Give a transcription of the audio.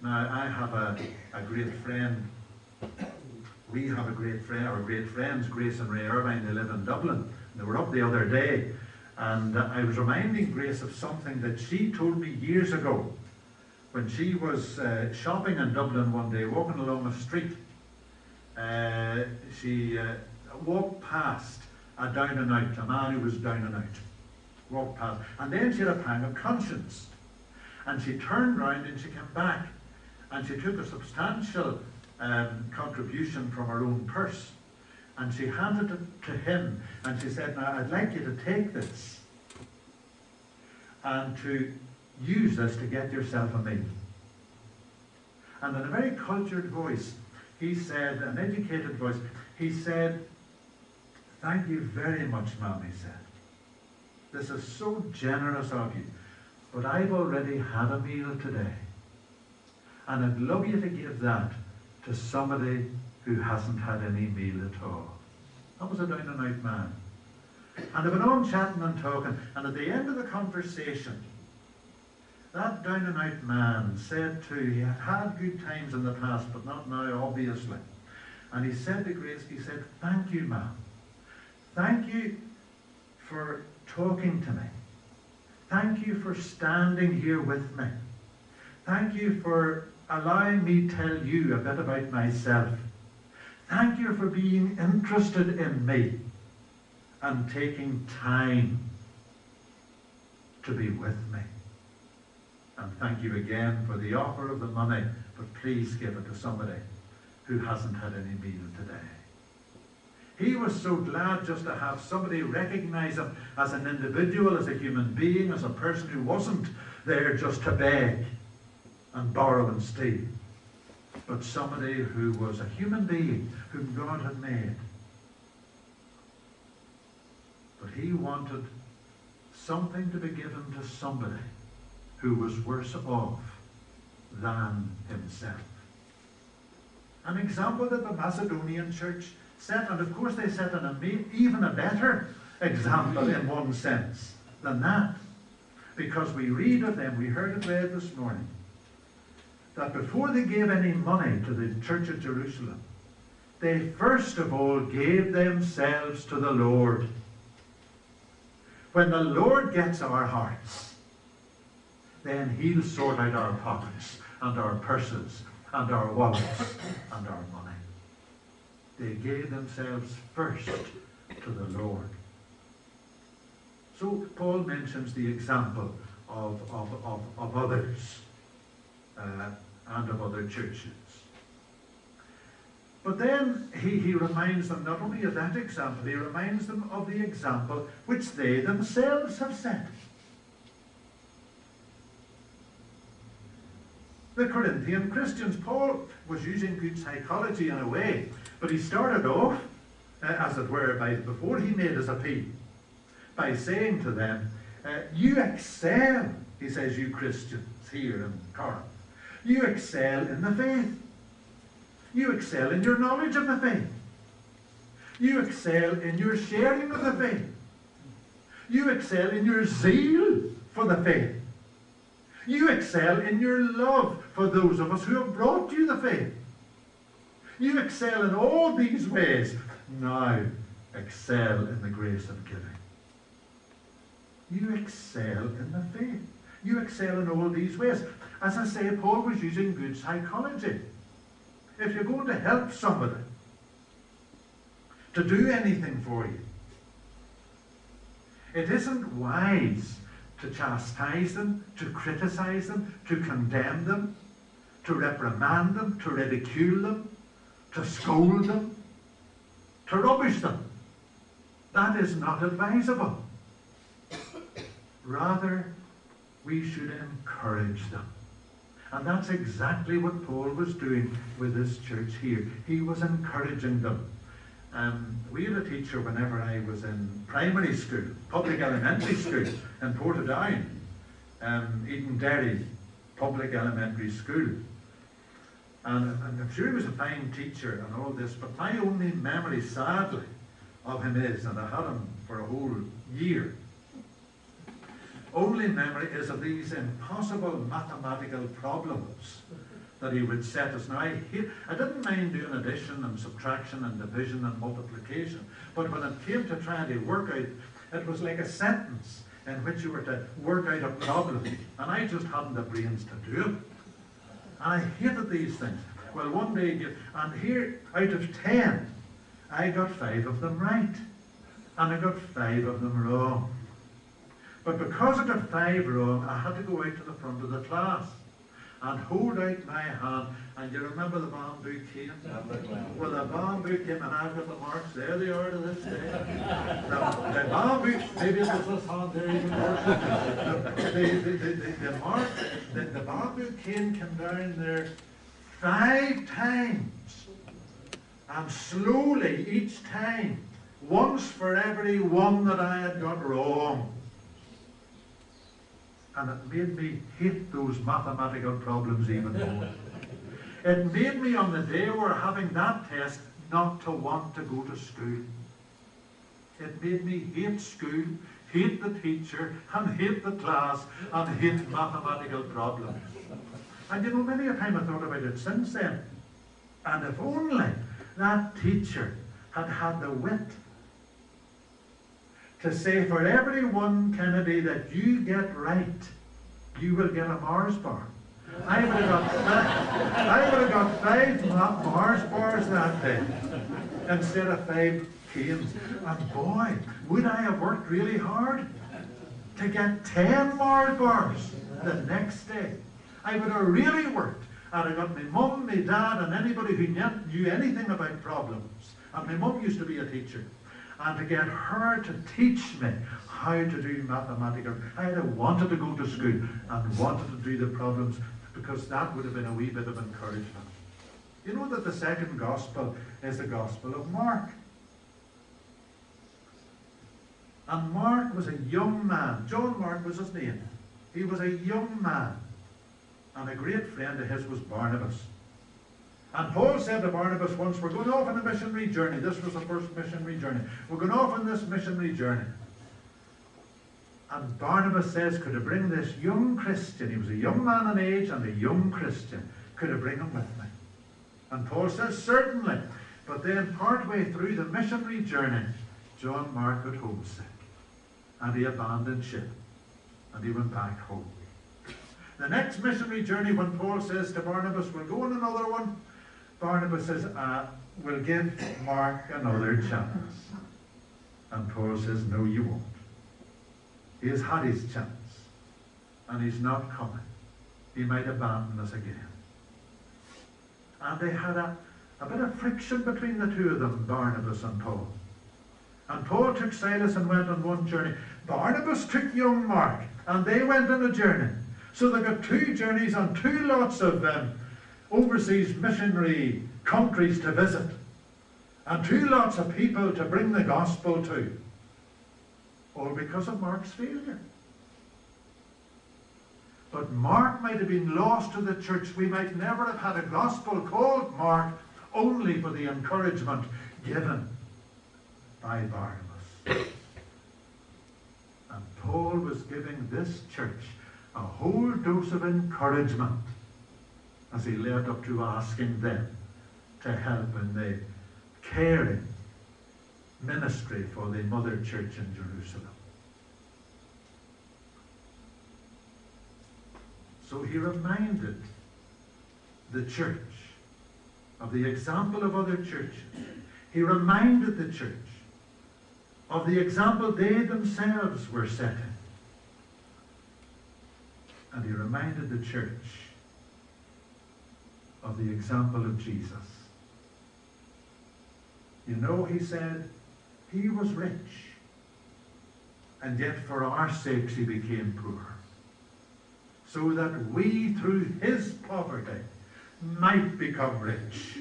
Now, I have a great friend. We have a great friend, our great friends, Grace and Ray Irvine. They live in Dublin. They were up the other day, and I was reminding Grace of something that she told me years ago when she was shopping in Dublin one day, walking along a street. She walked past a down and out, a man who was down and out. Walked past, and then she had a pang of conscience, and she turned round and she came back, and she took a substantial contribution from her own purse, and she handed it to him, and she said, "Now I'd like you to take this and to use this to get yourself a meal." And in a very cultured voice, he said, an educated voice, he said, "Thank you very much, ma'am," he said. "This is so generous of you, but I've already had a meal today, and I'd love you to give that to somebody who hasn't had any meal at all." That was a down and out man. And they went on chatting and talking, and at the end of the conversation, that down and out man said he had had good times in the past, but not now, obviously. And he said to Grace, he said, "Thank you, ma'am. Thank you for talking to me. Thank you for standing here with me. Thank you for allowing me to tell you a bit about myself. Thank you for being interested in me and taking time to be with me. And thank you again for the offer of the money, but please give it to somebody who hasn't had any meal today." He was so glad just to have somebody recognize him as an individual, as a human being, as a person who wasn't there just to beg and borrow and steal, but somebody who was a human being whom God had made. But he wanted something to be given to somebody who was worse off than himself. An example that the Macedonian church set, and of course they set even a better example in one sense than that, because we read of them, we heard it read this morning, that before they gave any money to the church at Jerusalem, they first of all gave themselves to the Lord. When the Lord gets our hearts, then he'll sort out our pockets and our purses and our wallets and our money. They gave themselves first to the Lord. So Paul mentions the example of others and of other churches. But then he reminds them not only of that example, he reminds them of the example which they themselves have set. The Corinthian Christians, Paul was using good psychology in a way, but he started off, as it were, before he made his appeal, by saying to them, you excel, he says, you Christians here in Corinth. You excel in the faith. You excel in your knowledge of the faith. You excel in your sharing of the faith. You excel in your zeal for the faith. You excel in your love for those of us who have brought you the faith. You excel in all these ways. Now excel in the grace of giving. You excel in the faith. You excel in all these ways. As I say, Paul was using good psychology. If you're going to help somebody to do anything for you, it isn't wise to chastise them, to criticize them, to condemn them, to reprimand them, to ridicule them, to scold them, to rubbish them. That is not advisable. Rather, we should encourage them. And that's exactly what Paul was doing with this church here. He was encouraging them. We had a teacher whenever I was in primary school, public elementary school in Portadown, Eden Derry Public Elementary School. And I'm sure he was a fine teacher and all this, but my only memory, sadly, of him is, and I had him for a whole year, only memory is of these impossible mathematical problems that he would set us. Now, I didn't mind doing addition and subtraction and division and multiplication, but when it came to trying to work out, it was like a sentence in which you were to work out a problem, and I just hadn't the brains to do it. And I hated these things. Well, one day, and here, out of 10, I got 5 of them right, and I got 5 of them wrong. But because I got 5 wrong, I had to go out to the front of the class and hold out my hand. And you remember the bamboo cane? Well, the bamboo cane, and I've got the marks there, they are to this day. The bamboo, maybe it was this hand there even worse. The bamboo cane came down there 5 times. And slowly, each time, once for every one that I had got wrong. And it made me hate those mathematical problems even more. It made me, on the day we were having that test, not to want to go to school. It made me hate school, hate the teacher, and hate the class, and hate mathematical problems. And you know, many a time I thought about it since then. And if only that teacher had had the wit to say, for every one, Kennedy, that you get right, you will get a Mars bar. I would have got 5 Mars bars that day instead of 5 canes. And boy, would I have worked really hard to get 10 Mars bars the next day. I would have really worked. I'd have got my mum, my dad, and anybody who knew anything about problems. And my mum used to be a teacher. And to get her to teach me how to do mathematical. I'd have wanted to go to school and wanted to do the problems, because that would have been a wee bit of encouragement. You know that the second gospel is the Gospel of Mark. And Mark was a young man. John Mark was his name. He was a young man. And a great friend of his was Barnabas. And Paul said to Barnabas once, we're going off on a missionary journey. This was the first missionary journey. We're going off on this missionary journey. And Barnabas says, could I bring this young Christian? He was a young man in age and a young Christian. Could I bring him with me? And Paul says, certainly. But then partway through the missionary journey, John Mark got homesick. And he abandoned ship. And he went back home. The next missionary journey, when Paul says to Barnabas, we'll go on another one, Barnabas says, we'll give Mark another chance. And Paul says, no, you won't. He has had his chance. And he's not coming. He might abandon us again. And they had a bit of friction between the two of them, Barnabas and Paul. And Paul took Silas and went on one journey. Barnabas took young Mark, and they went on a journey. So they got 2 journeys on 2 lots of overseas missionary countries to visit. And 2 lots of people to bring the gospel to. All because of Mark's failure. But Mark might have been lost to the church. We might never have had a gospel called Mark, only for the encouragement given by Barnabas. And Paul was giving this church a whole dose of encouragement as he led up to asking them to help in the caring ministry for the mother church in Jerusalem. So he reminded the church of the example of other churches. He reminded the church of the example they themselves were setting. And he reminded the church of the example of Jesus. You know, he said, he was rich, and yet for our sakes he became poor, so that we through his poverty might become rich.